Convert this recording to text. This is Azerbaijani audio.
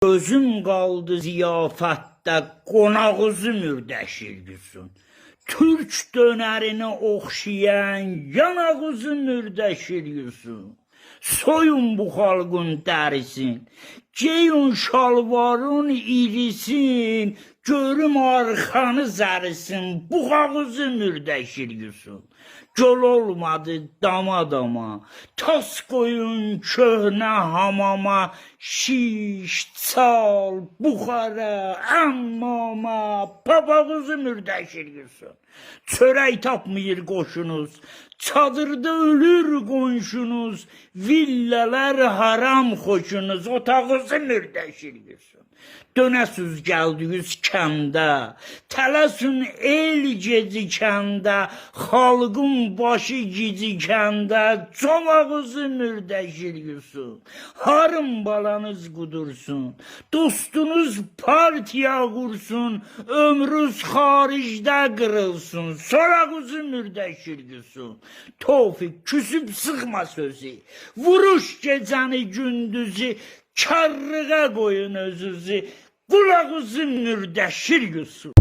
Gözüm qaldı ziyafətdə, qonağızı mürdəşir yüzün. Türk dönərini oxşayan yanağızı mürdəşir yüzün. Soyun bu xalqın dərisin, geyin şalvarın irisin, görüm arxanı zərisin, buxağızı mürdəşir yüzün. Göl olmadı dama, tas qoyun köhnə hamama, şiş, çal, buxara, əmmama, papağızı mürdəşir yüzün. Çörək tapmayır qoşunuz, çadırda ölür qonşunuz, villalar haram xoşunuz, otağızı mürdəşir yüzün. Dönəsiz gəldiniz kəndə, tələsin el gecikəndə, xalqın başı gicikəndə, comağızı mürdəşir yüzün. Harın balanız qudursun, dostunuz partiya qursun, ömrünüz xaricdə qırılsın, sorağızı mürdəşir yüzün. Tofiq küsüb sıxma sözü, vuruş gecəni gündüzü, karlığa qoyun özünüzü, qulağızı mürdəşir yüzün.